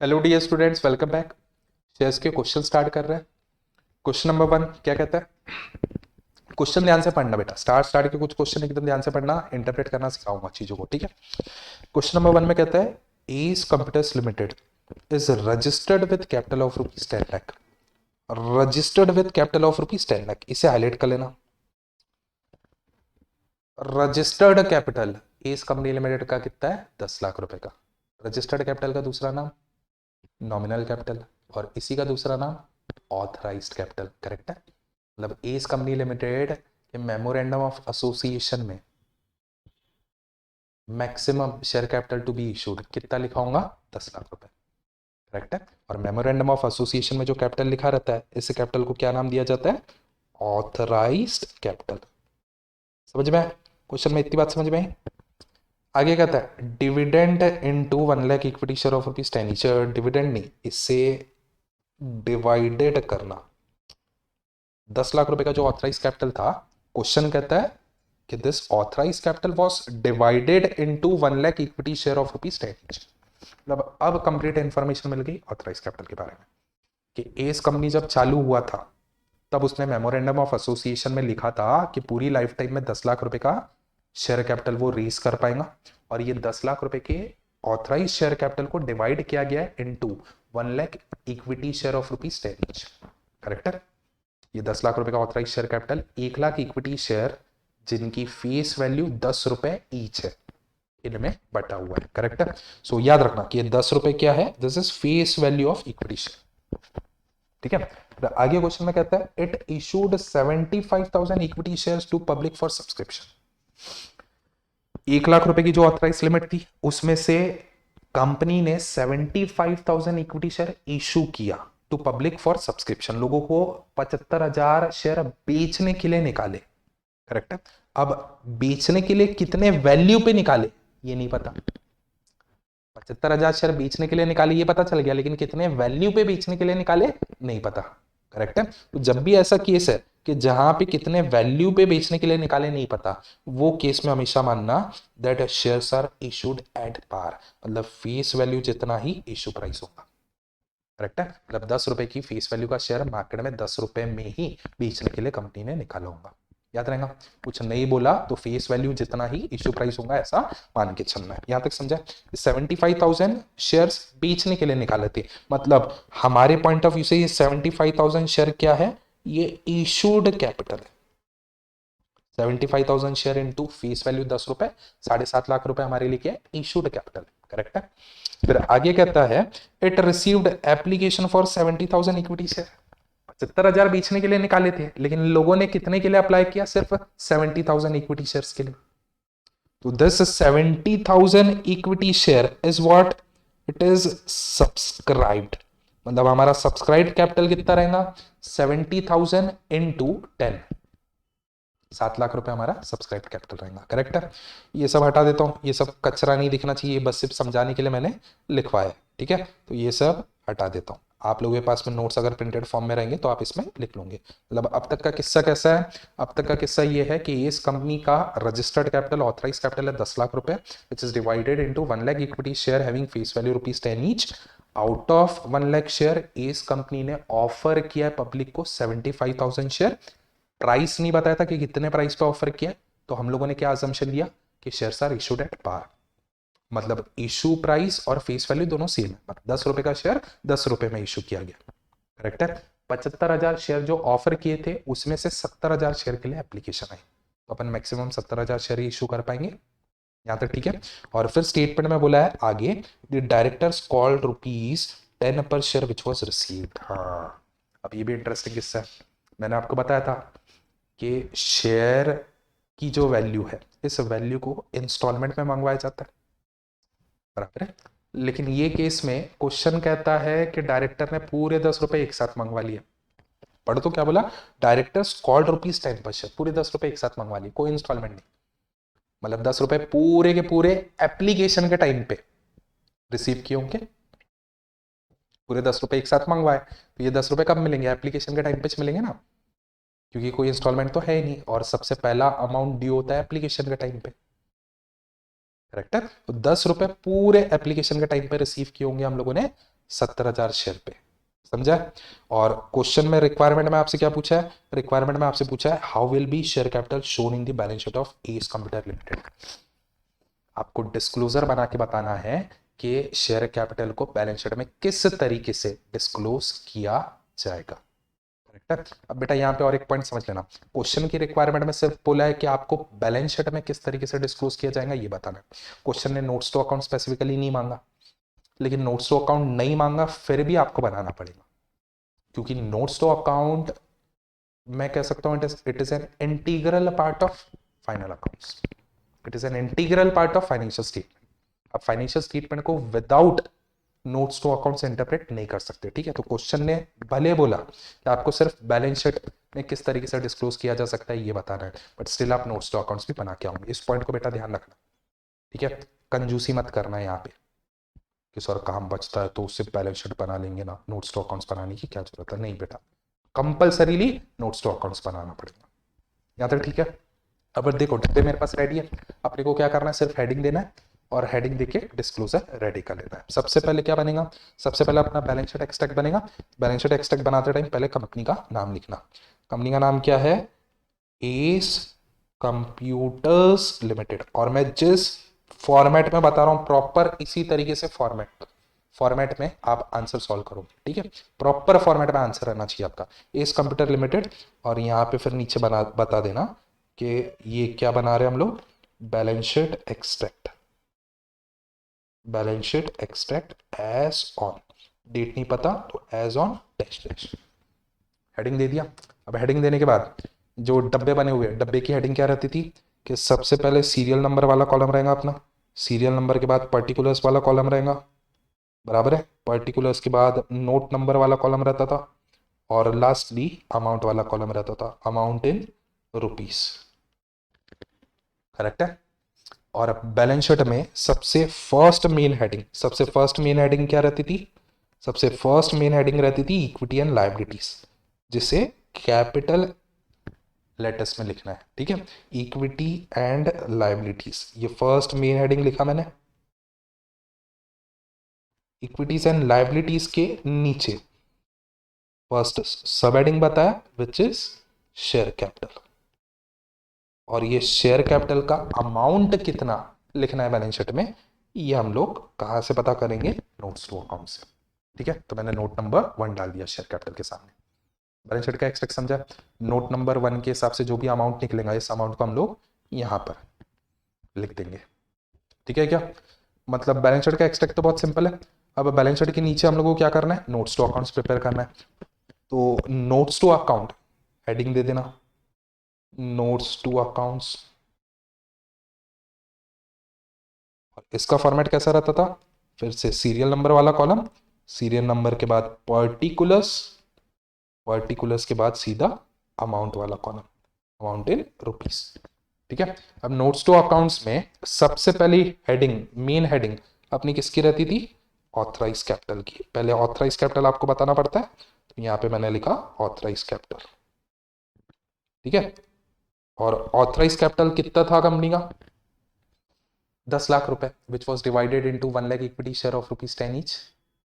Hello dear students, welcome back. Shares के question start कर रहे हैं। क्वेश्चन नंबर 1 क्या कहता है? क्वेश्चन ध्यान से पढ़ना बेटा, स्टार्ट के कुछ क्वेश्चन एकदम ध्यान से पढ़ना, इंटरप्रेट करना सिखाऊंगा चीजों को, ठीक है। क्वेश्चन नंबर 1 में कहता है S computers limited is registered with capital of rupees 10 lakh. Registered with capital of rupees 10 lakh, इसे हाईलाइट कर लेना। Registered capital S company limited का कितना है? 10 लाख रुपए का। रजिस्टर्ड कैपिटल का दूसरा नाम नॉमिनल कैपिटल, और इसी का दूसरा नाम ऑथराइज्ड कैपिटल। करेक्ट है। मतलब एस कंपनी लिमिटेड के मेमोरेंडम ऑफ एसोसिएशन में maximum share capital to be issued कितना लिखा होगा? 10 लाख रुपए। करेक्ट है। और मेमोरेंडम ऑफ एसोसिएशन में जो कैपिटल लिखा रहता है, इस कैपिटल को क्या नाम दिया जाता है? Authorised capital. समझ में? क्वेश्चन में इतनी बात समझ में आई? आगे कहता है dividend into 1 lakh equity share of rupees 10 dividend नहीं, इससे डिवाइडेड करना। 10 लाख रुपए का जो ऑथराइज कैपिटल था, क्वेश्चन कहता है कि this authorise capital was divided into 1 lakh equity share of rupees 10। मतलब अब कंप्लीट इंफॉर्मेशन मिल गई ऑथराइज कैपिटल के बारे में कि एस कंपनी जब चालू हुआ था तब उसने मेमोरेंडम ऑफ एसोसिएशन में लिखा था कि पूरी लाइफ टाइम में 10 लाख रुपए का शेयर कैपिटल वो रेज कर पाएगा, और ये 10 लाख रुपए के ऑथराइज शेयर कैपिटल को डिवाइड किया गया है into 1 lakh equity share of rupees 10। Correct है। ये 10 लाख रुपए का authorise share capital 1 lakh equity share जिनकी फेस वैल्यू 10 रुपए ईच है, इनमें बटा हुआ है। करेक्ट है। सो याद रखना कि ये 10 रुपए क्या है? This is face value of equity share. ठीक है। आगे क्वेश्चन में कहता है it issued 75,000 equity shares to public for subscription. 1 lakh रुपए की जो ऑथराइज लिमिट थी उसमें से कंपनी ने 75,000 इक्विटी शेयर इशू किया टू पब्लिक फॉर सब्सक्रिप्शन। लोगों को 75,000 शेयर बेचने के लिए निकाले। करेक्ट है। अब बेचने के लिए कितने वैल्यू पे निकाले ये नहीं पता। 75,000 शेयर बेचने के लिए निकाले ये पता चल गया, लेकिन कितने वैल्यू पे बेचने के लिए निकाले नहीं पता। करेक्ट है। तो जब भी ऐसा केस है कि जहां पे कितने वैल्यू पे बेचने के लिए निकाले नहीं पता, वो केस में हमेशा मानना that shares are issued at par, मतलब फेस वैल्यू जितना ही इशू प्राइस होगा। करेक्ट है। मतलब 10 रुपए की फेस वैल्यू का शेयर मार्केट में 10 रुपए में ही बेचने के लिए कंपनी ने निकाला होगा। याद रहेगा। कुछ नहीं बोला तो फेस वैल्यू जितना ही इश्यू प्राइस होगा ऐसा मान के चलना है। यहां तक समझा? 75,000 शेयर्स बेचने के लिए निकाले थे, मतलब हमारे पॉइंट ऑफ व्यू से ये 75,000 शेयर क्या है? ये इशूड कैपिटल है। 75,000 शेयर इनटू फेस वैल्यू 10 रुपए, 7.5 लाख रुपए हमारे लिए क्या है? Issued capital. करेक्ट है। फिर आगे कहता है it received application for 70,000 equity share. 75,000 बेचने के लिए निकाले थे, लेकिन लोगों ने कितने के लिए अप्लाई किया? सिर्फ 70,000 इक्विटी शेयर्स के लिए। तो this 70,000 equity share is what? It is subscribed. मतलब हमारा सब्सक्राइब्ड कैपिटल कितना रहेगा? 70,000 इंटू 10, 7 लाख रुपए हमारा सब्सक्राइब कैपिटल रहेगा। करेक्ट है। ये सब हटा देता हूं, ये सब कचरा नहीं दिखना चाहिए, बस सिर्फ समझाने के लिए मैंने लिखवाया है। ठीक है। तो ये सब हटा देता हूं। आप लोगों के पास में नोट्स अगर प्रिंटेड फॉर्म में रहेंगे तो आप इसमें लिख लोगे। मतलब अब तक का किस्सा कैसा है? अब तक का किस्सा ये है कि इस कंपनी का रजिस्टर्ड कैपिटल, ऑथराइज कैपिटल है 10 लाख रुपए, which is divided into 1 lakh equity share having face value rupees 10 each. Out of 1 lakh share इस कंपनी ने ऑफर किया है पब्लिक को 75,000 शेयर। प्राइस नहीं बताया था कि कितने प्राइस पे ऑफर किया, तो हम लोगों ने क्या अजम्पशन लिया कि shares are issued at par. मतलब इशू प्राइस और फेस वैल्यू दोनों सेम है, मतलब 10 रुपए का शेयर 10 रुपए में इशू किया गया। करेक्ट है। 75,000 शेयर जो ऑफर किए थे उसमें से 70,000 शेयर के लिए एप्लीकेशन आई, तो अपन मैक्सिमम 70,000 शेयर इशू कर पाएंगे। यहां तक ठीक है। और फिर स्टेटमेंट में बोला है आगे द डायरेक्टर्स कॉल्ड रुपीज 10 पर शेयर विच वॉज रिसीव्ड। हाँ, अब ये भी इंटरेस्टिंग किस्सा है। मैंने आपको बताया था कि शेयर की जो वैल्यू है, इस वैल्यू को इंस्टॉलमेंट में मंगवाया जाता है। बराबर है। लेकिन ये केस में क्वेश्चन कहता है कि डायरेक्टर ने पूरे 10 रुपए एक साथ मंगवा लिए। पढ़ तो क्या बोला? डायरेक्टर्स कॉल्ड रुपीज 10 पर शेयर, पूरे 10 रुपए एक साथ मंगवा लिए, कोई इंस्टॉलमेंट नहीं। मतलब 10 रुपए पूरे के पूरे एप्लीकेशन के टाइम पे रिसीव किए होंगे। पूरे 10 रुपए एक साथ मंगवाए तो ये 10 रुपए कब मिलेंगे? एप्लीकेशन के टाइम पे मिलेंगे ना, क्योंकि कोई इंस्टॉलमेंट तो है ही नहीं, और सबसे पहला अमाउंट ड्यू होता है एप्लीकेशन के टाइम पे। करेक्ट है। तो 10 रुपए पूरे एप्लीकेशन के टाइम पे रिसीव किए होंगे हम लोगों ने 70,000 शेयर पे, समझा। और क्वेश्चन में रिक्वायरमेंट में आपसे क्या पूछा है, रिक्वायरमेंट में आपसे पूछा है how will be share capital shown in the balance sheet of S computer limited. आपको डिस्क्लोजर बना के बताना है कि शेयर कैपिटल को बैलेंस शीट में किस तरीके से डिस्क्लोज किया जाएगा, करेक्ट है। अब बेटा यहाँ पे और एक पॉइंट समझ लेना, क्वेश्चन की रिक्वायरमेंट में सिर्फ बोला है कि आपको बैलेंस शीट में किस तरीके से डिस्क्लोज किया जाएगा ये बताना है। क्वेश्चन ने नोट्स टू अकाउंट स्पेसिफिकली नहीं मांगा, लेकिन नोट्स टू अकाउंट नहीं मांगा फिर भी आपको बनाना पड़ेगा, क्योंकि नोट्स टू अकाउंट मैं कह सकता हूं it is an integral part of final accounts, it is an integral part of financial statement. अब फाइनेंशियल स्टेटमेंट को without notes to accounts interpret नहीं कर सकते, ठीक है। तो क्वेश्चन ने भले बोला कि आपको सिर्फ बैलेंस शीट में किस तरीके से डिस्क्लोज किया जा सकता है ये बताना है, बट स्टिल आप नोट्स टू अकाउंट्स भी बना के आओगे। इस पॉइंट को बेटा ध्यान रखना, ठीक है। कंजूसी मत करना है यहाँ पे कि सर काम बचता है तो उससे बैलेंस शीट बना लेंगे ना, नोट्स टू अकाउंट्स बनाने की क्या जरूरत है, नहीं बेटा, कंपल्सरीली नोट्स टू अकाउंट्स बनाना पड़ेगा। यहाँ तक ठीक है। अब देखो डब्बे मेरे पास रेडी है, अपने को क्या करना है, सिर्फ हेडिंग देना है और हेडिंग देके डिस्क्लोजर रेडी कर लेना है। सबसे पहले क्या बनेगा, सबसे पहले अपना बैलेंस शीट एक्सट्रैक्ट बनेगा। बैलेंस शीट एक्सट्रैक्ट बनाते टाइम पहले कंपनी का नाम लिखना। कंपनी का नाम क्या है, एस कंप्यूटर्स लिमिटेड। और मैं जिस फॉर्मेट में बता रहा हूं प्रॉपर इसी तरीके से फॉर्मेट में आप आंसर सॉल्व करोगे, ठीक है। प्रॉपर फॉर्मेट में आंसर रहना चाहिए आपका, एस कंप्यूटर लिमिटेड। और यहाँ पे फिर नीचे बता देना कि ये क्या बना रहे हैं हम लोग, balance sheet extract, balance sheet extract as on, date नहीं पता तो as on dash dash. Heading दे दिया। अब हेडिंग देने के बाद जो डब्बे बने हुए, डब्बे की हेडिंग क्या रहती थी कि सबसे पहले सीरियल नंबर वाला कॉलम रहेगा अपना, सीरियल नंबर के बाद पर्टिकुलर्स वाला कॉलम रहेगा, बराबर है। पर्टिकुलर्स के बाद नोट नंबर वाला कॉलम रहता था, और लास्टली अमाउंट वाला कॉलम रहता था, अमाउंट इन रुपीस, करेक्ट है। और अब बैलेंस शीट में सबसे फर्स्ट मेन हेडिंग क्या रहती थी, सबसे फर्स्ट मेन हेडिंग रहती थी इक्विटी एंड लायबिलिटीज, जिसे कैपिटल लेटर्स में लिखना है, ठीक है। इक्विटी एंड लायबिलिटीज, ये फर्स्ट मेन हेडिंग लिखा मैंने। इक्विटीज एंड लायबिलिटीज के नीचे फर्स्ट सब हेडिंग बताया विच इज शेयर कैपिटल, और ये शेयर कैपिटल का अमाउंट कितना लिखना है बैलेंस शीट में, ये हम लोग कहां से पता करेंगे, नोट्स टू अकाउंट से, ठीक है। तो मैंने नोट नंबर 1 डाल दिया शेयर कैपिटल के सामने। बैलेंस शीट का एक्सट्रैक्ट समझा, नोट नंबर 1 के हिसाब से जो भी अमाउंट निकलेगा इस अमाउंट को हम लोग यहां पर लिख देंगे, ठीक है क्या। मतलब बैलेंस शीट का एक्सट्रैक्ट तो बहुत सिंपल है। अब बैलेंस शीट के नीचे हम लोग को क्या करना है, नोट्स टू अकाउंट्स प्रिपेयर करना है। तो नोट्स टू अकाउंट हेडिंग दे देना, नोट्स टू अकाउंट्स। इसका फॉर्मेट कैसा रहता था, फिर से सीरियल नंबर वाला कॉलम, सीरियल नंबर के बाद पर्टिकुलर्स, पर्टिकुलर्स के बाद सीधा अमाउंट वाला कॉलम, अमाउंट इन रुपीस, ठीक है। अब नोट्स टू अकाउंट्स में सबसे पहली हेडिंग, मेन हेडिंग अपनी किसकी रहती थी, ऑथराइज कैपिटल की। पहले ऑथराइज कैपिटल आपको बताना पड़ता है, तो यहां पे मैंने लिखा ऑथराइज कैपिटल, ठीक है। और ऑथराइज कैपिटल कितना था कंपनी का, 10 लाख रुपए, विच was divided into 1 lakh equity share of ₹10 each,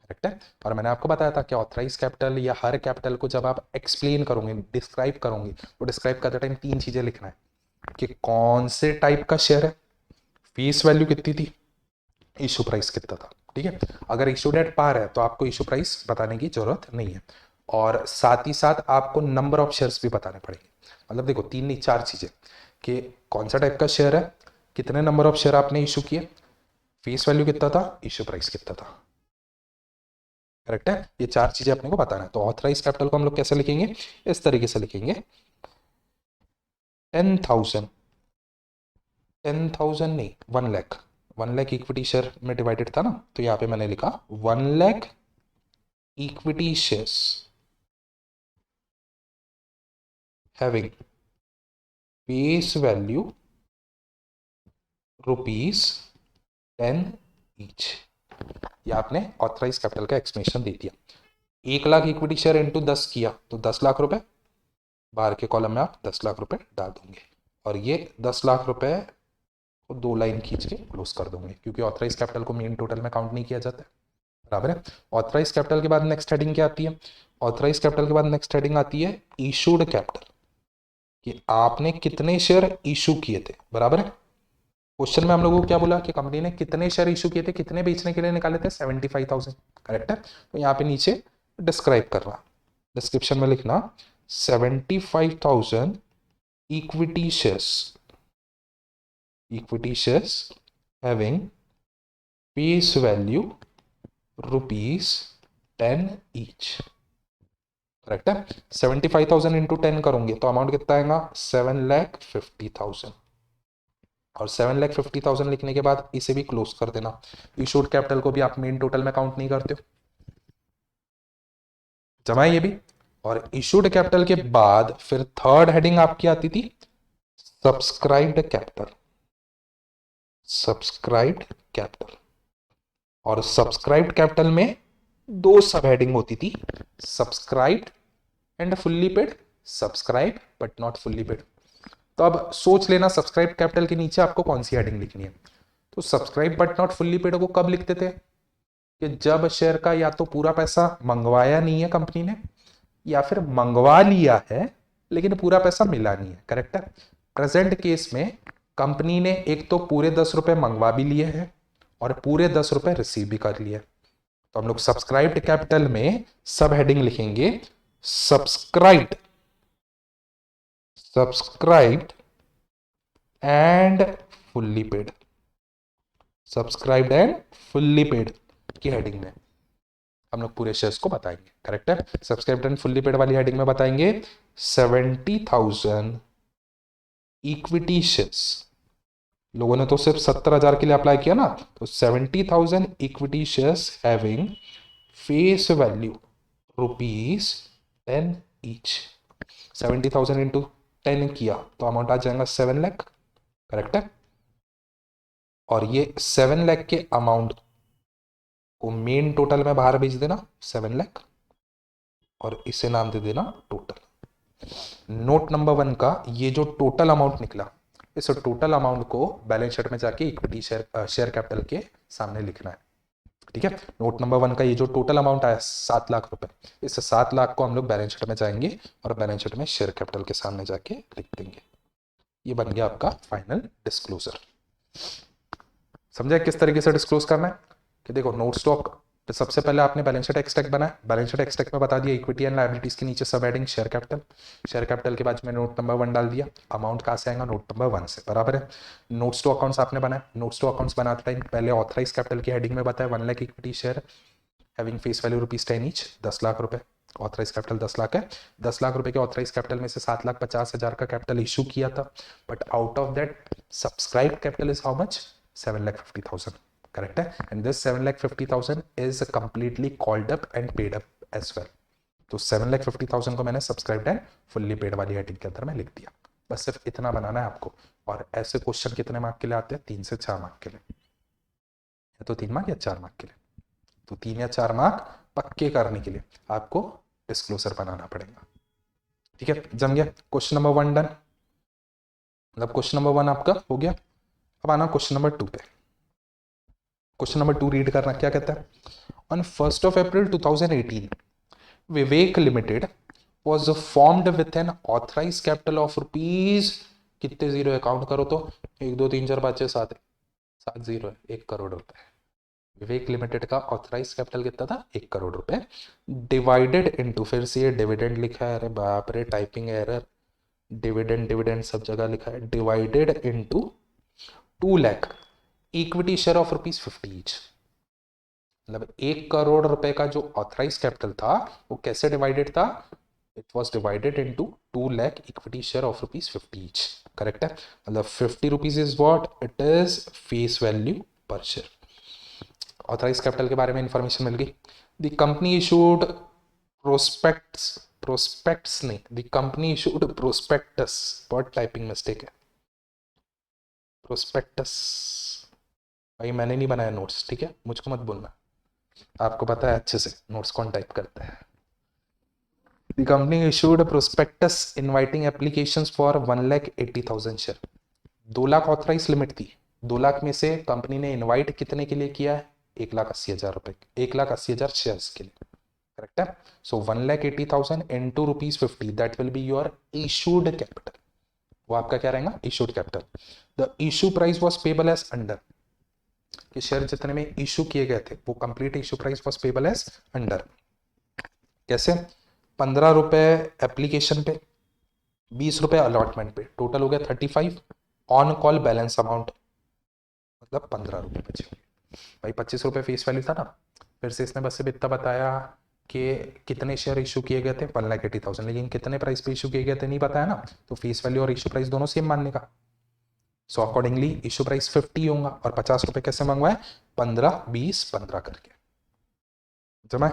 correct है। और मैंने आपको बताया था कि ऑथराइज कैपिटल या हर कैपिटल को जब आप एक्सप्लेन करोगे, डिस्क्राइब करोगे, तो डिस्क्राइब करते टाइम 3 चीजें लिखना है कि कौन से टाइप का शेयर है, फेस वैल्यू कितनी थी, इशू प्राइस कितना था, ठीक है। अगर इशू डेट पार है तो आपको इशू प्राइस बताने की जरूरत नहीं है, और साथ ही साथ आपको नंबर ऑफ शेयर्स भी बताने पड़ेंगे। मतलब देखो 3 नहीं 4 चीजें, कि कौन सा टाइप का शेयर है, कितने नंबर ऑफ शेयर आपने इशू किए, फेस वैल्यू कितना था, इशू प्राइस कितना था, करेक्ट है। ये 4 चीजें अपने को बताना है। तो ऑथराइज कैपिटल को हम लोग कैसे लिखेंगे, इस तरीके से लिखेंगे, 10,000, 10,000 नहीं 1 लाख, 1 लाख इक्विटी शेयर में डिवाइडेड था ना, तो यहां पे मैंने लिखा 1 lakh equity shares having face value ₹10 each. ये आपने ऑथराइज कैपिटल का एक्सप्लेनेशन दे दिया। 1 लाख इक्विटी शेयर इंटू 10 किया तो 10 लाख रुपए, बाहर के कॉलम में आप 10 लाख रुपए डाल दोगे, और ये 10 लाख रुपए को 2 लाइन खींच के क्लोज कर दोगे, क्योंकि ऑथराइज कैपिटल को मेन टोटल में काउंट नहीं किया जाता है, बराबर है। ऑथराइज कैपिटल के बाद नेक्स्ट हेडिंग क्या आती है? ऑथराइज कैपिटल के बाद नेक्स्ट हेडिंग आती है इशूड कैपिटल, कि आपने कितने शेयर इशू किए थे, बराबर है। क्वेश्चन में हम लोगों को क्या बोला कि कंपनी ने कितने शेयर इशू किए थे, कितने बेचने के लिए निकाले थे? 75,000, करेक्ट है। तो यहाँ पे नीचे डिस्क्राइब कर रहा, डिस्क्रिप्शन में लिखना 75,000 equity shares, having face value ₹10 each, correct है। 75,000 इंटू 10 करोगे तो अमाउंट कितना आएगा? 7,50,000। और 7,50,000 लिखने के बाद इसे भी क्लोज कर देना। इशूड कैपिटल को भी आप मेन टोटल में काउंट नहीं करते हो, जमा ये भी। और इशूड कैपिटल के बाद फिर थर्ड हेडिंग आपकी आती थी सब्सक्राइब्ड कैपिटल, और सब्सक्राइब्ड कैपिटल में दो सब हेडिंग होती थी, subscribed and fully paid, subscribe but not fully paid. तो अब सोच लेना सब्सक्राइब कैपिटल के नीचे आपको कौन सी हेडिंग लिखनी है। तो subscribe but not fully paid को कब लिखते थे? कि जब शेयर का या तो पूरा पैसा मंगवाया नहीं है कंपनी ने, या फिर मंगवा लिया है लेकिन पूरा पैसा मिला नहीं है, करेक्ट है। प्रेजेंट केस में कंपनी ने एक तो पूरे 10 रुपए मंगवा भी लिए हैं और पूरे 10 रुपए रिसीव भी कर लिए। तो हम लोग सब्सक्राइब्ड कैपिटल में सब हेडिंग लिखेंगे subscribed and fully paid, subscribed and fully paid की हेडिंग में हम लोग पूरे शेयर्स को बताएंगे, करेक्ट है। सब्सक्राइब्ड एंड फुल्ली पेड वाली हेडिंग में बताएंगे 70,000 इक्विटी शेयर्स। लोगों ने तो सिर्फ 70,000 के लिए अप्लाई किया ना, तो 70,000 equity shares having face value ₹10 each. 70,000 into 10 किया तो अमाउंट आ जाएगा 7 लाख, करेक्ट है। और ये 7 लाख के अमाउंट को मेन टोटल में बाहर भेज देना 7 लाख, और इसे नाम दे देना टोटल। नोट नंबर 1 का ये जो टोटल अमाउंट निकला, इस टोटल अमाउंट को बैलेंस शीट में जाके इक्विटी शेयर कैपिटल के सामने लिखना है, ठीक है। नोट नंबर 1 का ये जो टोटल अमाउंट आया 7 लाख रुपए, इस 7 लाख को हम लोग बैलेंस शीट में जाएंगे और बैलेंस शीट में शेयर कैपिटल के सामने जाके लिख देंगे। ये बन गया आपका फाइनल डिस्क्लोजर। समझा किस तरीके से डिस्क्लोज करना है? कि देखो नोट स्टॉक, तो सबसे पहले आपने बैलेंस शीट एक्सट्रैक्ट बनाया, बैलेंस शीट एक्सट्रैक्ट में बता दिया इक्विटी एंड लायबिलिटीज के नीचे सब हेडिंग शेयर कैपिटल के बाद में नोट नंबर 1 डाल दिया। अमाउंट कहाँ से आएगा? नोट नंबर 1 से, बराबर है। नोट्स टू अकाउंट्स आपने बनाया, नोट्स टू अकाउंट्स बनाते टाइम पहले ऑथराइज कैपिटल की हेडिंग में बताया 1 lakh equity share having face value ₹10 each, 10 lakh रुपए। ऑथराइज कैपिटल 10 लाख है, 10 लाख रुपए के ऑथराइज कैपिटल में से 7,50,000 का कैपिटल इशू किया था, but out of that subscribe capital is how much? 7,50,000, correct है। and this 7,50,000 is completely called up and paid up as well। तो 7,50,000 को मैंने सब्सक्राइब्ड एंड फुल्ली पेड वाली हेडिंग के अंदर में लिख दिया। बस सिर्फ इतना बनाना है आपको। और ऐसे क्वेश्चन कितने मार्क के लिए आते हैं? 3 से 4 मार्क के लिए, या तो 3 मार्क या 4 मार्क के लिए। तो 3 या 4 मार्क पक्के करने के लिए आपको डिस्क्लोजर बनाना पड़ेगा, ठीक है। जम गया क्वेश्चन नंबर 1 डन, मतलब क्वेश्चन नंबर 1 आपका हो गया। अब आना क्वेश्चन नंबर 2 पे। क्वेश्चन नंबर 2 रीड करना, क्या कहता है? On 1st of April 2018 Vivek limited was formed with an authorized capital of rupees, कितने जीरो है काउंट करो तो 1 2 3 4 5 6 7 7 जीरो है, 1 करोड़ रुपए। विवेक लिमिटेड का ऑथराइज कैपिटल कितना था? 1 करोड़ रुपए। डिवाइडेड इनटू, फिर से ये डिविडेंड लिखा है, अरे बाप रे टाइपिंग एरर, डिविडेंड सब जगह लिखा है। Divided into 2 lakh equity share of ₹50 each. मतलब 1 करोड़ रुपए का जो ऑथराइज कैपिटल था वो कैसे डिवाइडेड था? It was divided into 2 lakh equity share of ₹50 each, correct है। मतलब ₹50 is what? It is face value पर शेयर। ऑथराइज कैपिटल के बारे में इंफॉर्मेशन मिल गई। द कंपनी इशूड प्रोस्पेक्ट्स नहीं, द कंपनी इशूड प्रोस्पेक्टस, बहुत टाइपिंग मिस्टेक है, प्रोस्पेक्टस। भाई मैंने नहीं बनाया नोट्स, ठीक है, मुझको मत बोलना, आपको पता है अच्छे से नोट्स कौन टाइप करता है। The company issued prospectus inviting applications for 1,80,000 share. 2 lakh authorise limit थी, 2 लाख में से कंपनी ने इनवाइट कितने के लिए किया है? 1,80,000 रुपए, 1,80,000 शेयर्स के लिए, करेक्ट है। So 1,80,000 into ₹50, that will be your issued capital. वो आपका क्या रहेगा, issued capital. The issue price was payable as under, कि शेयर जितने में इशू किए गए थे वो complete issue price was payable as under. कैसे, 15 रुपए एप्लीकेशन पे, 20 रुपए अलॉटमेंट पे, टोटल हो गया 35। ऑन कॉल बैलेंस अमाउंट मतलब 15 रुपए बचे। भाई 25 रुपए फेस वैल्यू था ना, फिर से इसने बस सिर्फ इतना बताया कि कितने शेयर इशू किए गए थे, 1,80,000, लेकिन कितने प्राइस पे इशू किए गए थे नहीं बताया ना, तो फेस वैल्यू और इशू प्राइस दोनों सेम मानने का। सो अकॉर्डिंगली इशू प्राइस 50 होगा, और 50 रुपए कैसे मंगवाए, 15 20 15 करके, जमा,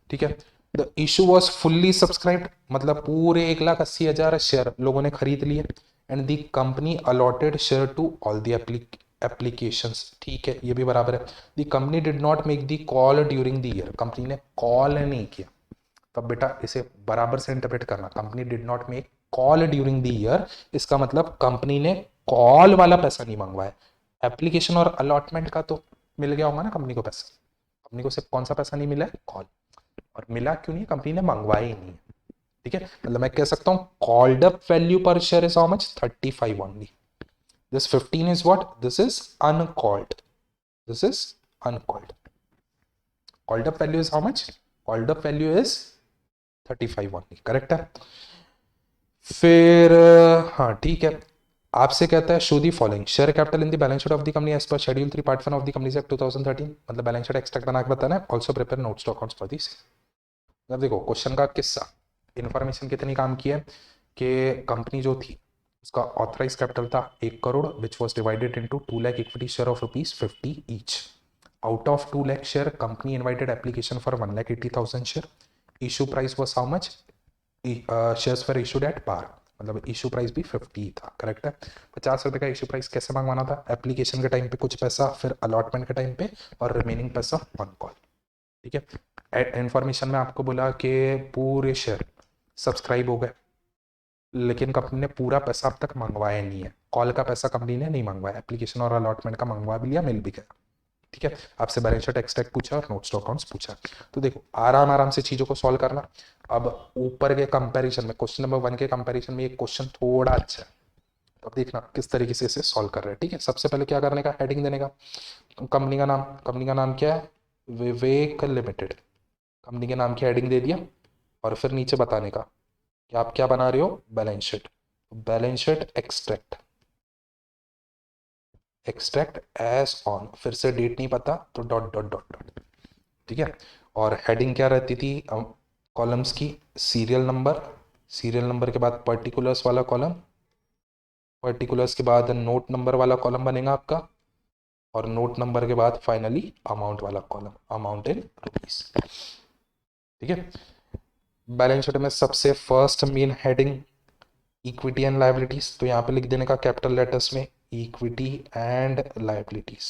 ठीक है। The issue was fully subscribed, मतलब पूरे 1,80,000 शेयर लोगों ने खरीद लिए, and the company allotted share to all the applications, ठीक है, ये भी बराबर है। The company did not make the call during the year, company ने कॉल नहीं किया, तब बेटा इसे बराबर से इंटरप्रेट करना, company did not make call during the year, इसका मतलब कंपनी ने कॉल वाला पैसा नहीं मंगवाया। एप्लीकेशन और अलॉटमेंट का तो मिल गया होगा ना कंपनी को पैसा, कंपनी को सिर्फ कौन सा पैसा नहीं मिला है, कॉल। और मिला क्यों नहीं, कंपनी ने मंगवाया ही नहीं, ठीक है। मतलब मैं कह सकता हूं कॉल्ड अप वैल्यू पर share is how much, 35 only. This 15 is what, this is uncalled, this is uncalled. Called up value is how much, called up value is 35 only, correct है। फिर हाँ ठीक है, आपसे कहता है show the following share capital in the balance sheet of the company as per schedule 3 part 1 of the companies act 2013, मतलब balance sheet extract बना के बताना है, also prepare notes to accounts for this. अब देखो क्वेश्चन का किस्सा, information कितनी काम की है कि कंपनी जो थी उसका ऑथराइज कैपिटल था 1 crore, which was divided into 2 lakh equity share of ₹50 each. Out of 2 lakh share company invited application for 1,80,000 share. Issue price was how much, shares for issued at par, मतलब इशू प्राइस भी 50 था, correct है। 50 रुपए का issue price कैसे मंगवाना था, application के टाइम पे कुछ पैसा, फिर अलॉटमेंट के टाइम पे, और रिमेनिंग पैसा ऑन कॉल, ठीक है। इन्फॉर्मेशन में आपको बोला कि पूरे शेयर सब्सक्राइब हो गए, लेकिन कंपनी ने पूरा पैसा अब तक मंगवाया नहीं है, कॉल का पैसा कंपनी ने नहीं मंगवाया, एप्लीकेशन और अलॉटमेंट का मंगवा भी लिया, मिल भी गया, ठीक है। आपसे बैलेंस शीट एक्सट्रैक्ट पूछा और नोट्स टू अकाउंट्स पूछा, तो देखो आराम आराम से चीजों को सॉल्व करना। अब ऊपर के कंपैरिजन में, क्वेश्चन नंबर 1 के कंपैरिजन में एक क्वेश्चन थोड़ा अच्छा है, तो अब देखना किस तरीके से इसे सॉल्व कर रहे हैं, ठीक है। सबसे पहले क्या करने का, हेडिंग देने का, कंपनी का नाम, कंपनी का नाम क्या है, विवेक लिमिटेड, कंपनी के नाम की हेडिंग दे दिया, और फिर नीचे बताने का कि आप क्या बना रहे हो, balance sheet, balance sheet extract, extract as on, फिर से डेट नहीं पता तो डॉट डॉट डॉट डॉट, ठीक है। और हेडिंग क्या रहती थी कॉलम्स की, सीरियल नंबर, सीरियल नंबर के बाद पर्टिकुलर्स वाला कॉलम, पर्टिकुलर्स के बाद नोट नंबर वाला कॉलम बनेगा आपका, और नोट नंबर के बाद फाइनली अमाउंट वाला कॉलम, अमाउंट इन रुपीस, ठीक है। बैलेंस शीट में सबसे first main heading equity and liabilities, तो यहाँ पे लिख देने का कैपिटल लेटर्स में equity and liabilities,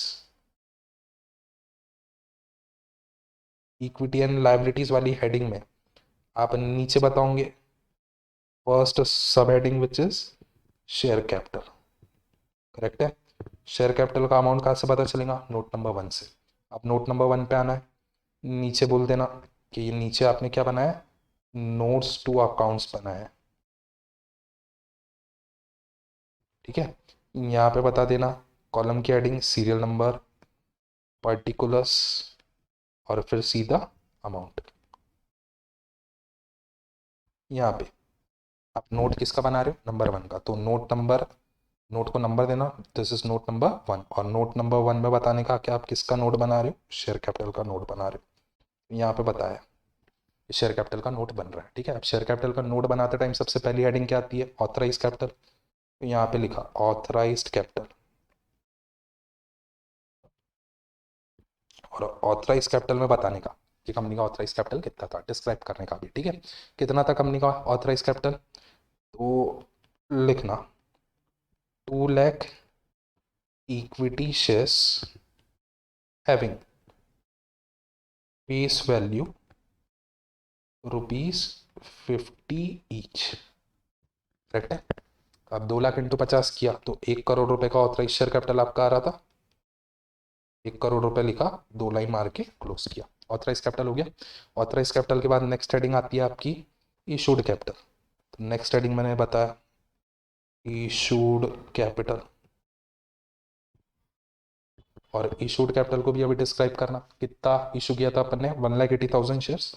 equity and liabilities वाली हेडिंग में आप नीचे बताओगे फर्स्ट सब heading which is share capital, correct है। शेयर कैपिटल का अमाउंट कहाँ से पता चलेगा, नोट नंबर 1 से। अब नोट नंबर 1 पे आना है, नीचे बोल देना कि ये नीचे आपने क्या बनाया, नोट्स टू अकाउंट्स बनाया है, ठीक है। यहाँ पे बता देना कॉलम की हेडिंग, सीरियल नंबर, पर्टिकुलर्स, और फिर सीधा अमाउंट। यहाँ पे आप नोट किसका बना रहे हो, नंबर 1 का, तो नोट नंबर, नोट को नंबर देना, दिस इज नोट नंबर 1, और नोट नंबर 1 में बताने का कि आप किसका नोट बना रहे हो, शेयर कैपिटल का नोट बना रहे हो। यहाँ पे बताया शेयर कैपिटल का नोट बन रहा है, ठीक है। अब शेयर कैपिटल का नोट बनाते टाइम सबसे पहली हेडिंग क्या आती है, ऑथराइज कैपिटल, तो यहाँ पे लिखा ऑथराइज्ड कैपिटल, और ऑथराइज कैपिटल में बताने का कि कंपनी का ऑथराइज कैपिटल कितना था, डिस्क्राइब करने का भी, ठीक है। कितना था कंपनी का ऑथराइज कैपिटल, तो लिखना 2 lakh equity shares having face value ₹50 each, correct है। अब 2 लाख इंटू 50 किया तो 1 करोड़ रुपए का ऑथराइज शेयर कैपिटल आपका आ रहा था, 1 करोड़ रुपए लिखा, 2 लाइन मार के क्लोज किया, ऑथराइज कैपिटल हो गया। ऑथराइज कैपिटल के बाद नेक्स्ट हेडिंग आती है आपकी इशूड कैपिटल। तो नेक्स्ट हेडिंग मैंने बताया इशूड कैपिटल, और इशूड कैपिटल को भी अभी डिस्क्राइब करना, कितना इशू किया था अपन ने, 1,80,000 shares,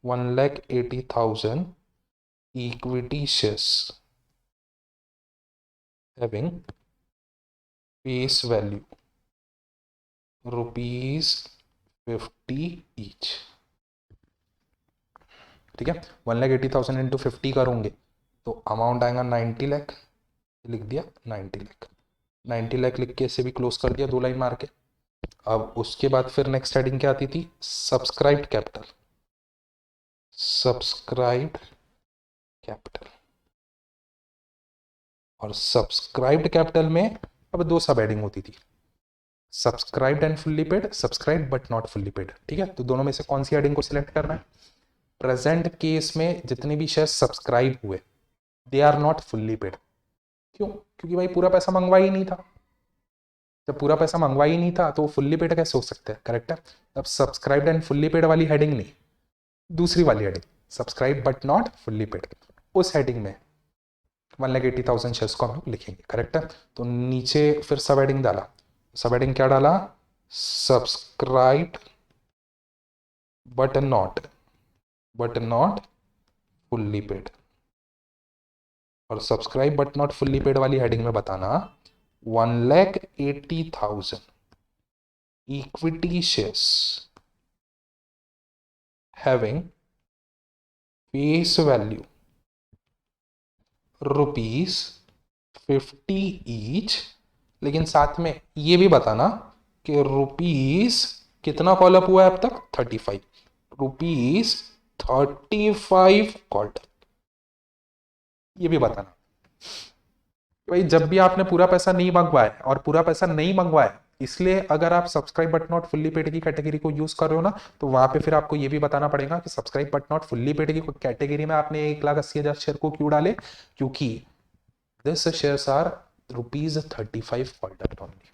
1,80,000 equity shares having face value ₹50 each. ठीक है, 1,80,000 इंटू 50 करोगे तो अमाउंट आएगा 90 लाख, लिख दिया 90 लाख, 90 लाख लिख के इसे भी क्लोज कर दिया, 2 लाइन मार के। अब उसके बाद फिर नेक्स्ट हेडिंग क्या आती थी, सब्सक्राइब्ड कैपिटल, सब्सक्राइब्ड कैपिटल। और सब्सक्राइब्ड कैपिटल में अब 2 सब हेडिंग होती थी, subscribed and fully paid, subscribed but not fully paid. ठीक है, तो दोनों में से कौन सी हेडिंग को सिलेक्ट करना है। प्रेजेंट केस में जितने भी शेयर सब्सक्राइब हुए they are not fully paid. क्यों, क्योंकि भाई पूरा पैसा मंगवा ही नहीं था, जब पूरा पैसा मंगवा ही नहीं था तो फुल्ली पेड कैसे हो सकते हैं, करेक्ट है। अब सब्सक्राइब्ड एंड फुल्ली पेड वाली हेडिंग नहीं, दूसरी वाली heading subscribe but not fully paid, उस हेडिंग में 1,80,000 शेयर्स को हम लोग लिखेंगे, करेक्ट है। तो नीचे फिर सब हेडिंग डाला, सब हेडिंग क्या डाला, subscribe but not fully paid. और subscribe but not fully paid वाली हेडिंग में बताना 1,80,000 equity shares having face value ₹50 each, लेकिन साथ में ये भी बताना कि रुपीस कितना कॉल अप हुआ है अब तक, 35 रुपीस 35 कॉल्ड, ये भी बताना। भाई जब भी आपने पूरा पैसा नहीं मंगवाया, और पूरा पैसा नहीं मंगवाया इसलिए अगर आप subscribe but not fully paid की कैटेगरी को यूज कर रहे हो ना, तो वहां पे फिर आपको ये भी बताना पड़ेगा कि subscribe but not fully paid की कैटेगरी में आपने 1,80,000 शेयर को क्यों डाले, क्योंकि this shares are ₹35 called up only,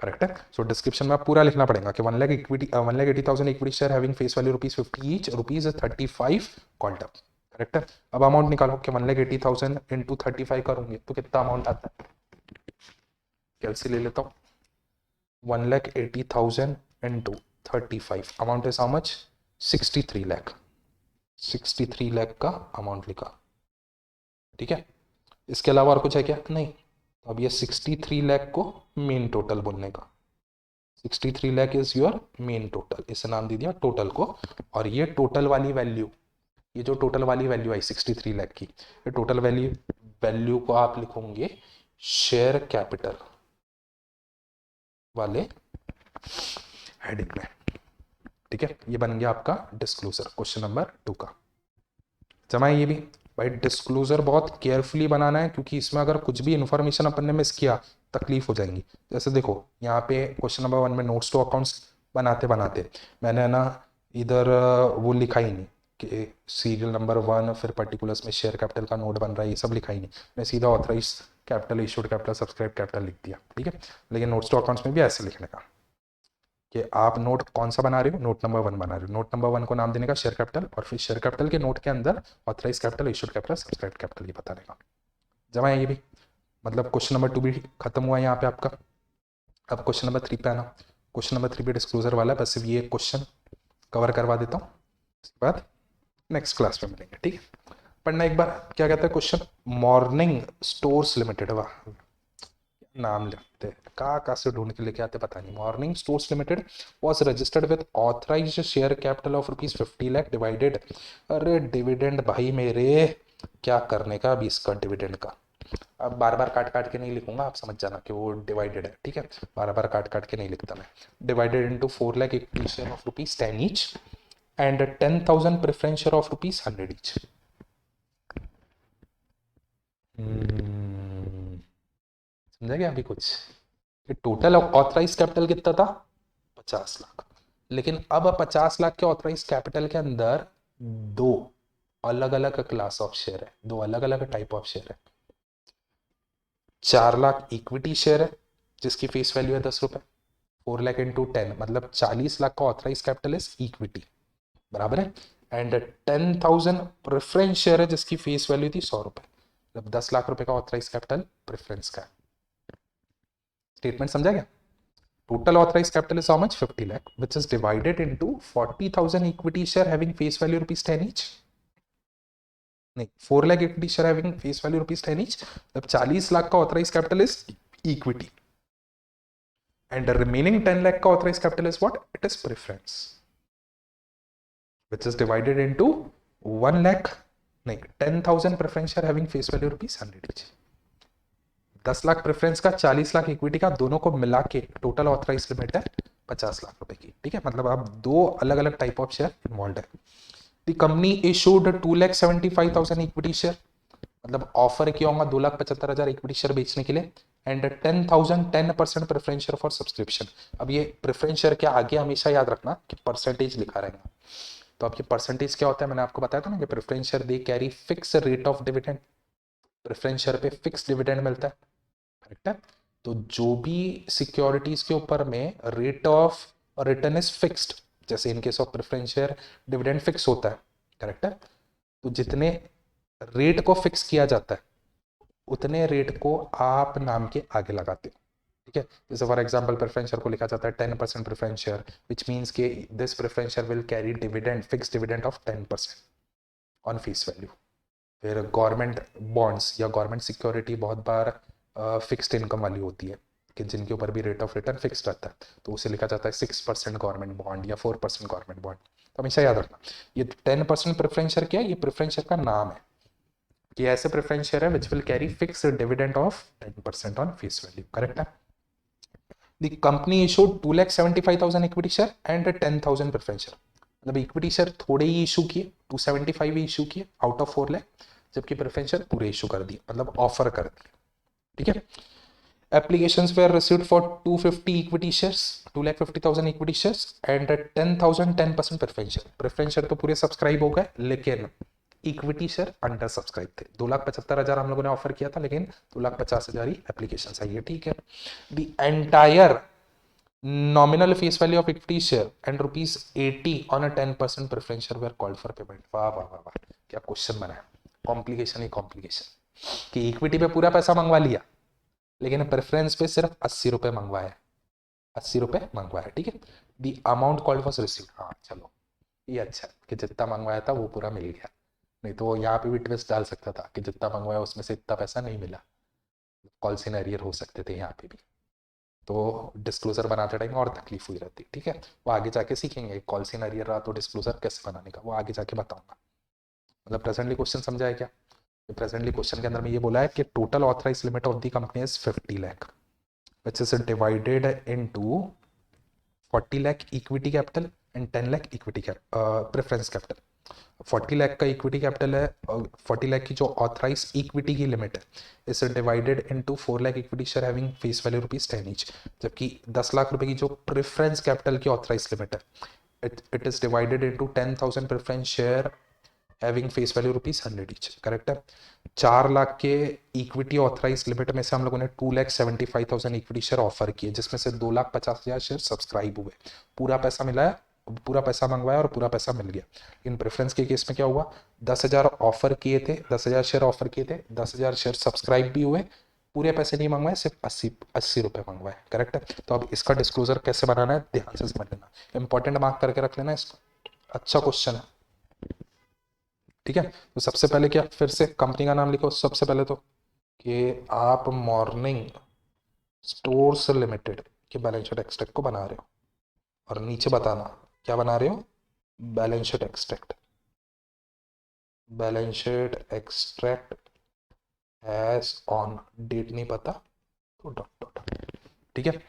correct है। सो डिस्क्रिप्शन में आप पूरा लिखना पड़ेगा कि 1,80,000 equity share having face value ₹50 each, ₹35 called up, correct है। अब अमाउंट निकालो कि 1,80,000 इंटू 35 करोगे तो कितना अमाउंट आता है, कैलसी ले लेता हूँ, 1,80,000 into 35 amount is how much, 63 lakh, 63 lakh का अमाउंट लिखा। ठीक है, इसके अलावा और कुछ है क्या, नहीं। तो अब ये 63 लाख को मेन टोटल बोलने का, 63 lakh is your main total, इसे नाम दे दिया टोटल को। और ये टोटल वाली वैल्यू, ये जो टोटल वाली वैल्यू आई 63 लाख की, ये टोटल वैल्यू को आप लिखोगे शेयर कैपिटल वाले हेडिंग में। ठीक है, ये बन गया आपका डिस्क्लोजर, क्वेश्चन नंबर 2 का। जमा ये भी भाई, डिस्क्लोजर बहुत केयरफुली बनाना है, क्योंकि इसमें अगर कुछ भी इंफॉर्मेशन अपन ने मिस किया तकलीफ हो जाएंगी। जैसे देखो यहाँ पे क्वेश्चन नंबर 1 में नोट्स टू अकाउंट्स बनाते बनाते मैंने ना इधर वो लिखा ही नहीं कि सीरियल नंबर 1 फिर पर्टिकुलर्स में शेयर कैपिटल का नोट बन रहा है, ये सब लिखा ही नहीं, मैं सीधा authorise capital, issued capital, subscribe capital लिख दिया। ठीक है, लेकिन नोट्स टू अकाउंट्स में भी ऐसे लिखने का कि आप नोट कौन सा बना रहे हो, नोट नंबर 1 बना रहे हो, नोट नंबर 1 को नाम देने का शेयर कैपिटल, और फिर शेयर कैपिटल के नोट के अंदर authorise capital, issued capital, subscribe capital, ये बताने का। जमा है ये भी, मतलब क्वेश्चन नंबर 2 भी खत्म हुआ यहाँ पे आपका। अब क्वेश्चन नंबर 3 पे आना, क्वेश्चन नंबर 3 पे डिस्क्लोजर वाला है, बस सिर्फ ये क्वेश्चन कवर करवा देता हूँ, उसके बाद नेक्स्ट क्लास में मिलेंगे। ठीक है, पढ़ना एक बार, क्या कहता है क्वेश्चन, मॉर्निंग स्टोर्स लिमिटेड, वाह नाम लिखते कहाँ से ढूंढ के लेके आते पता नहीं, morning stores limited was registered with authorised share capital of ₹50 lakh divided, अरे डिविडेंड भाई मेरे, क्या करने का अभी इसका डिविडेंड का, अब बार बार काट काट के नहीं लिखूंगा, आप समझ जाना कि वो डिवाइडेड है। ठीक है, बार बार काट काट के नहीं लिखता मैं। Divided into 4 lakh equity share of ₹10 each and 10,000 preference share of ₹100 each. समझा गया अभी कुछ, टोटल ऑथराइज कैपिटल कितना था, 50 लाख, लेकिन अब 50 लाख के ऑथराइज कैपिटल के अंदर 2 अलग अलग क्लास ऑफ शेयर है, 2 अलग अलग टाइप ऑफ शेयर है। 4 लाख इक्विटी शेयर है जिसकी फेस वैल्यू है ₹10, 4 लाख इंटू 10 मतलब 40 लाख का ऑथराइज कैपिटल इज इक्विटी, बराबर है। एंड 10,000 प्रेफरेंस शेयर है जिसकी फेस वैल्यू थी 100 रुपए, मतलब 10 लाख रुपए का ऑथराइज कैपिटल प्रेफरेंस का। स्टेटमेंट समझा क्या? Total authorise capital is how much? 50 lakh, which is divided into 40,000 equity share having face value rupees 10 each. नहीं, 4 lakh equity share having face value rupees 10 each, तब 40 लाख का authorise capital is equity and the remaining 10 lakh का authorise capital is what? It is preference which is divided into 1 lakh, नहीं 10,000 preference share having face value rupees 100 each. 10 lakh preference का, 40 lakh equity का, दोनों को मिला के टोटल ऑथराइज लिमिट है 50 लाख रुपए की, ठीक है। मतलब आप दो अलग अलग टाइप ऑफ शेयर इन्वॉल्व है। The company issued 2,75,000 equity share, मतलब ऑफर किया होगा 2,75,000 इक्विटी शेयर बेचने के लिए and 10,000 10% preference share for subscription. अब ये प्रेफरेंस शेयर के आगे हमेशा याद रखना कि परसेंटेज लिखा रहेगा। तो अब ये परसेंटेज क्या होता है, मैंने आपको बताया था ना कि preference share they carry fix rate of dividend, preference share पे फिक्स डिविडेंड मिलता है, करेक्ट है। तो जो भी सिक्योरिटीज के ऊपर में rate of return is fixed, जैसे in case of preference share dividend fix होता है, करेक्ट है। तो जितने रेट को फिक्स किया जाता है उतने रेट को आप नाम के आगे लगाते हो, ठीक है। जैसे फॉर एग्जांपल प्रेफरेंस शेयर को लिखा जाता है 10% प्रेफरेंस शेयर, विच मींस के this preference share will carry dividend, fix dividend of 10% on face value. फिर गवर्नमेंट बॉन्ड्स या गवर्नमेंट सिक्योरिटी बहुत बार फिक्स्ड इनकम वाली होती है कि जिनके ऊपर भी रेट ऑफ रिटर्न फिक्स्ड रहता है, तो उसे लिखा जाता है 6% गवर्नमेंट बॉन्ड या 4% गवर्नमेंट बॉन्ड। तो हमेशा याद रखना ये 10% प्रेफरेंस शेयर क्या है, ये प्रेफरेंस शेयर का नाम है कि ऐसे प्रेफरेंस शेयर है which will carry fix dividend of 10% on face value, correct है। The company issued 2,75,000 equity share and 10,000 preference share, मतलब इक्विटी शेयर थोड़े ही इशू किए, 275 ही इशू किए आउट ऑफ 4 लाख, जबकि प्रेफरेंस शेयर पूरे इशू कर दिए, मतलब ऑफर कर दिए, ठीक है। Applications were received for 250 equity shares, 2,50,000 equity shares and 10,000 10% preference share. Preference share तो पूरे सब्सक्राइब हो गए, लेकिन इक्विटी शेयर अंडर सब्सक्राइब थे। 2,75,000 हम लोगों ने ऑफर किया था, लेकिन 2,50,000 ही एप्लीकेशन आई है, ठीक है। The entire nominal face value of equity share and ₹80 on a 10% preference share where called for payment. वाह वाह वाह वाह, क्या क्वेश्चन बनाया, कॉम्प्लिकेशन ही कॉम्प्लिकेशन कि इक्विटी पे पूरा पैसा मंगवा लिया लेकिन प्रेफरेंस पे सिर्फ 80 रुपए मंगवाए, 80 रुपए मंगवाए, ठीक है। The amount called was received, हाँ चलो ये अच्छा कि जितना मंगवाया था वो पूरा मिल गया, नहीं तो यहाँ पे भी ट्विस्ट डाल सकता था कि जितना मंगवाया उसमें से इतना पैसा नहीं मिला, कॉल सिनेरियर हो सकते थे यहाँ पे भी। तो डिस्क्लोजर बनाते टाइम और तकलीफ हुई रहती, ठीक है। वो आगे जाके सीखेंगे कॉल सिनेरियर रहा तो डिस्क्लोजर कैसे बनाने का, वो आगे जाके बताऊंगा। मतलब प्रेजेंटली क्वेश्चन समझा है क्या? प्रेजेंटली क्वेश्चन के अंदर में ये बोला है कि total authorise limit of the company is 50 lakh which is divided into 40 lakh equity capital and 10 lakh equity preference capital। 40 lakh का इक्विटी कैपिटल है, 40 लाख की जो ऑथराइज इक्विटी की लिमिट है इस divided into 4 lakh equity share having face value rupees 10 each, जबकि 10 लाख रुपए की जो प्रेफरेंस कैपिटल की ऑथराइज लिमिट है it is divided into 10,000 preference share having face value rupees 100 each, correct है। 4 लाख के इक्विटी ऑथराइज लिमिट में से हम लोगों ने 2,75,000 इक्विटी शेयर ऑफर किए, जिसमें से 2,50,000 शेयर सब्सक्राइब हुए, पूरा पैसा मिला है, पूरा पैसा मंगवाया और पूरा पैसा मिल गया। इन प्रेफरेंस के केस में क्या हुआ, 10,000 ऑफर किए थे, 10,000 शेयर ऑफर किए थे, 10,000 शेयर सब्सक्राइब भी हुए, पूरे पैसे नहीं मंगवाए, सिर्फ 80 रुपए मंगवाए, करेक्ट है। तो अब इसका डिस्क्लोजर कैसे बनाना है ध्यान से समझ लेना, इंपॉर्टेंट मार्क करके रख लेना इसको, अच्छा क्वेश्चन है, ठीक है। तो सबसे पहले क्या, फिर से कंपनी का नाम लिखो सबसे पहले तो, कि आप मॉर्निंग स्टोर्स लिमिटेड के बैलेंस शीट एक्सट्रैक्ट को बना रहे हो, और नीचे बताना क्या बना रहे हो, balance sheet extract, balance sheet extract as on, date नहीं पता तो डॉट डॉट, ठीक है।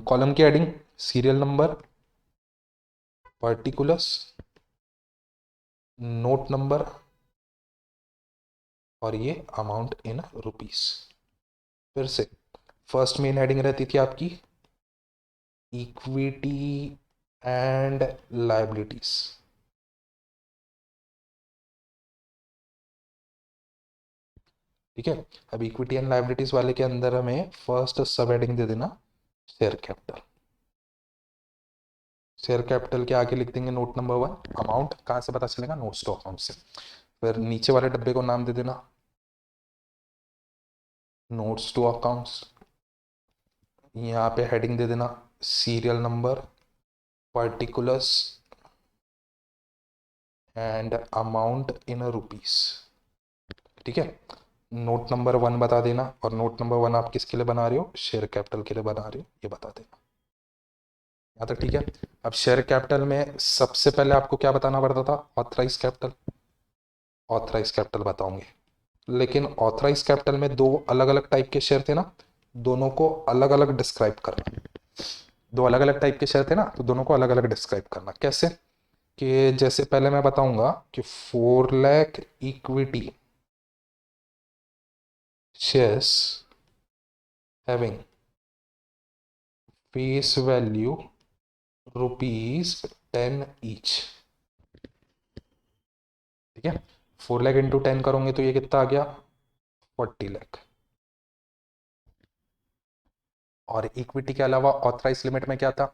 कॉलम की heading serial number, particulars, note number, और ये अमाउंट इन रुपीस। फिर से फर्स्ट मेन हेडिंग रहती थी आपकी इक्विटी एंड लायबिलिटीज, ठीक है। अब इक्विटी एंड लायबिलिटीज वाले के अंदर हमें फर्स्ट सब हेडिंग दे देना शेयर कैपिटल। शेयर कैपिटल के आगे लिख देंगे नोट नंबर 1। अमाउंट कहाँ से पता चलेगा? नोट्स टू अकाउंट से। फिर नीचे वाले डब्बे को नाम दे देना नोट्स टू अकाउंट्स। यहाँ पे हेडिंग दे देना serial number, particulars and amount in rupees. ठीक है, नोट नंबर 1 बता देना। और नोट नंबर 1 आप किसके लिए बना रहे हो? शेयर कैपिटल के लिए बना रहे हो, ये बता देना। यहाँ तक ठीक है। अब शेयर कैपिटल में सबसे पहले आपको क्या बताना पड़ता था? Authorise capital. ऑथराइज कैपिटल बताओगे, लेकिन ऑथराइज कैपिटल में दो अलग अलग टाइप के शेयर थे ना, दोनों को अलग अलग डिस्क्राइब करना। दो अलग अलग टाइप के शेयर थे ना, तो दोनों को अलग अलग डिस्क्राइब करना। कैसे? कि जैसे पहले मैं बताऊंगा कि 4 lakh equity shares having face value ₹10 each. ठीक है, 4 लाख इंटू 10 करोगे तो ये कितना आ गया? 40 लाख। और इक्विटी के अलावा ऑथराइज लिमिट में क्या था?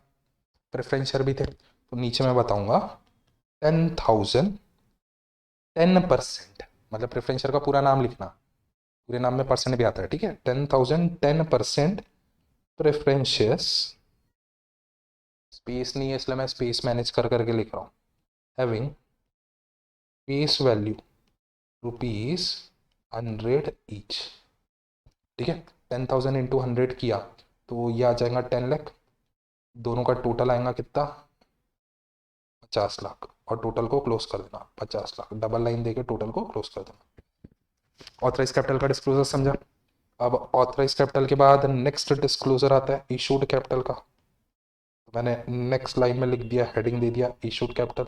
प्रेफरेंस शेयर भी थे। तो नीचे मैं बताऊंगा 10,000 10%, मतलब प्रेफरेंस शेयर का पूरा नाम लिखना, पूरे नाम में परसेंट भी आता है। ठीक है, 10,000 10% प्रेफरेंस शेयर्स, स्पेस नहीं है इसलिए मैं स्पेस मैनेज कर करके लिख रहा हूँ, हैविंग फेस वैल्यू ₹100 ईच। ठीक है, 10,000 इंटू 100 किया तो ये आ जाएगा 10 लाख। दोनों का टोटल आएगा कितना? 50 लाख। और टोटल को क्लोज कर देना 50 लाख, डबल लाइन देके टोटल को क्लोज कर देना। ऑथराइज कैपिटल का डिस्क्लोजर समझा। अब ऑथराइज कैपिटल के बाद नेक्स्ट डिस्क्लोजर आता है इशूड कैपिटल का। तो मैंने नेक्स्ट लाइन में लिख दिया, हेडिंग दे दिया इशूड कैपिटल।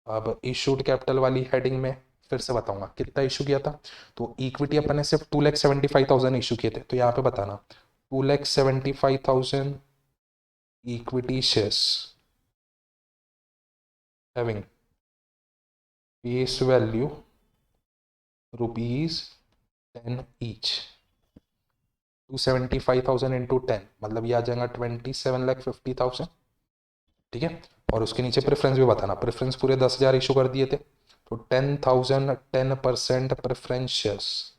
अब इशूड कैपिटल वाली हेडिंग में फिर से बताऊंगा कितना इशू किया था। तो इक्विटी अपन ने सिर्फ 2,75,000 इशू किए थे, तो यहाँ पे बताना 2,75,000 equity shares having face value ₹10 each. 275,000 into 10 मतलब ये आ जाएगा 27,50,000। ठीक है, और उसके नीचे प्रेफरेंस भी बताना। प्रेफरेंस पूरे 10,000 इशू कर दिए थे, तो 10,000 10% preference shares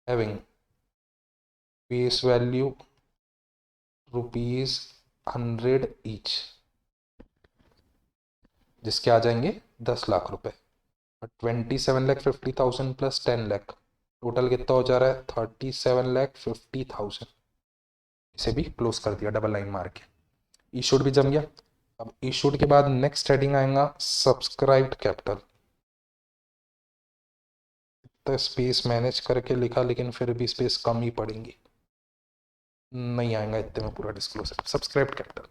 having face value ₹100 each, जिसके आ जाएंगे 10 लाख रुपए। 27,50,000 प्लस 10 लाख, टोटल कितना हो जा रहा है? 37,50,000। इसे भी क्लोज कर दिया डबल लाइन मार के। इशूड भी जम गया। अब इशूड के बाद नेक्स्ट हेडिंग आएगा सब्सक्राइब्ड कैपिटल। तो स्पेस मैनेज करके लिखा, लेकिन फिर भी स्पेस कम ही पड़ेंगी, नहीं आएगा इतने में पूरा डिस्क्लोजर। Subscribed capital.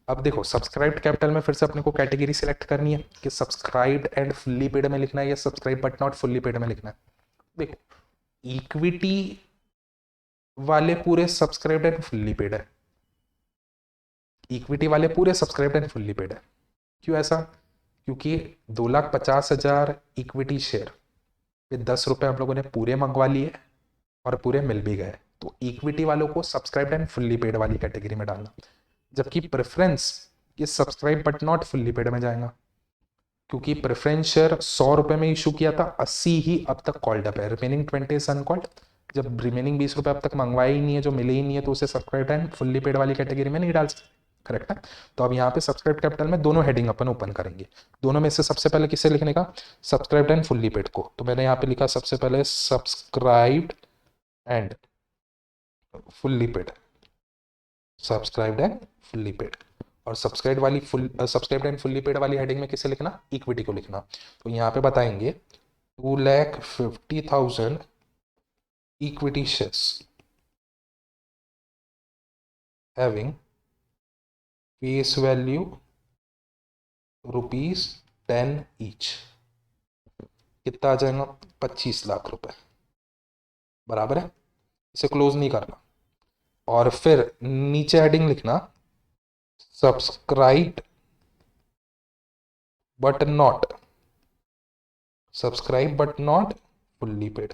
अब देखो सब्सक्राइब्ड कैपिटल में फिर से अपने को कैटेगरी सिलेक्ट करनी है कि सब्सक्राइब्ड एंड फुल्ली पेड में लिखना है या subscribe but not fully paid में लिखना है। देखो इक्विटी वाले पूरे सब्सक्राइब्ड एंड फुल्ली पेड है, इक्विटी वाले पूरे सब्सक्राइब्ड एंड फुल्ली पेड है। क्यों ऐसा? क्योंकि 2,50,000 इक्विटी शेयर पे 10 रुपए हम लोगों ने पूरे मंगवा लिए और पूरे मिल भी गए, तो इक्विटी वालों को सब्सक्राइब्ड एंड फुल्ली पेड वाली कैटेगरी में डालना। जबकि प्रेफरेंस ये subscribe but not fully paid में जाएगा, क्योंकि प्रेफरेंस शेयर 100 रुपए में इशू किया था, 80 ही अब तक कॉल्ड अप है, रिमेनिंग 20 इज अनकॉल्ड। जब रिमेनिंग 20 रुपए अब तक मंगवाए ही नहीं है, जो मिले ही नहीं है, तो उसे सब्सक्राइब एंड फुल्ली पेड वाली कैटेगरी में नहीं डाल सकते। करेक्ट है। तो अब यहाँ पे सब्सक्राइब कैपिटल में दोनों हेडिंग अपन ओपन करेंगे। दोनों में से सबसे पहले किसे लिखने का? सब्सक्राइब्ड एंड फुल्ली पेड को। तो मैंने यहाँ पे लिखा सबसे पहले subscribed and fully paid, subscribed and fully paid. और सब्सक्राइब्ड एंड फुल्ली पेड वाली हेडिंग में किसे लिखना? इक्विटी को लिखना। तो यहाँ पे बताएंगे 2,50,000 equity shares having face value ₹10 each. कितना आ जाएगा? 25 लाख रुपए। बराबर है, इसे क्लोज नहीं करना। और फिर नीचे हेडिंग लिखना subscribed but not, subscribe but not fully paid.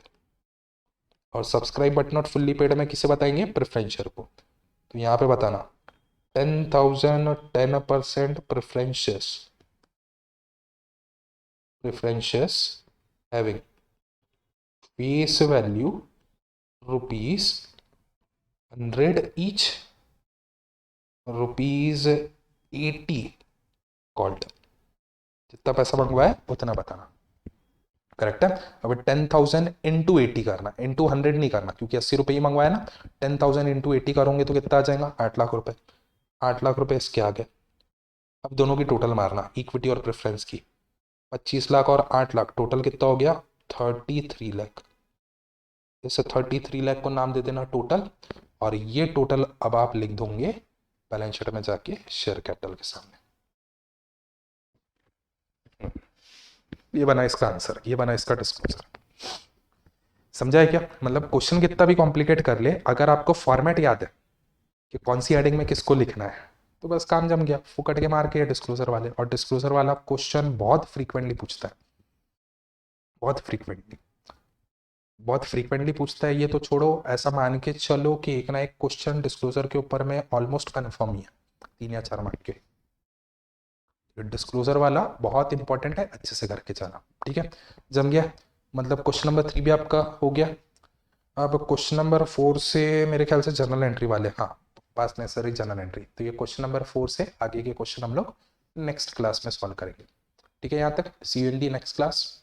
और subscribe but not fully paid में किसे बताएंगे, प्रेफरेंस शेयर को। तो यहाँ पे बताना 10,000 10% preferences having face value rupees 100 each, rupees 80 called। जितना पैसा मंगवाया उतना बताना, करेक्ट है। अब 10,000 इंटू 80 करना, इंटू 100 नहीं करना, क्योंकि 80 रुपये ही मंगवाया ना। 10,000 इंटू 80 करोगे तो कितना आ जाएगा, 8 लाख रुपए। 8 लाख रुपए इसके आगे। अब दोनों की टोटल मारना, इक्विटी और प्रेफरेंस की। 25 लाख और 8 लाख टोटल कितना हो गया, 33 लाख। इसे 33 लाख को नाम दे देना टोटल, और ये टोटल अब आप लिख दोगे बैलेंस शीट में जाके शेयर कैपिटल के सामने। ये बना इसका आंसर, ये बना इसका डिस्क्लोजर। समझा है क्या, मतलब क्वेश्चन कितना भी कॉम्प्लिकेट कर ले, अगर आपको फॉर्मेट याद है कि कौन सी हेडिंग में किसको लिखना है, तो बस काम जम गया। फुकट के मार के डिस्क्लोजर वाले, और डिस्क्लोजर वाला क्वेश्चन बहुत फ्रीक्वेंटली पूछता है, बहुत फ्रीक्वेंटली पूछता है। ये तो छोड़ो, ऐसा मान के चलो कि एक ना एक क्वेश्चन डिस्क्लोजर के ऊपर में ऑलमोस्ट कन्फर्म ही है, 3 या 4 मार्क के। डिस्क्लोजर वाला बहुत इंपॉर्टेंट है, अच्छे से करके जाना, ठीक है। जम गया, मतलब क्वेश्चन नंबर 3 भी आपका हो गया। अब क्वेश्चन नंबर 4 से मेरे ख्याल से जर्नल एंट्री वाले, हाँ पास नेसेसरी जर्नल एंट्री, तो ये क्वेश्चन नंबर 4 से आगे के क्वेश्चन हम लोग नेक्स्ट क्लास में सॉल्व करेंगे, ठीक है। यहाँ तक see you in the next class.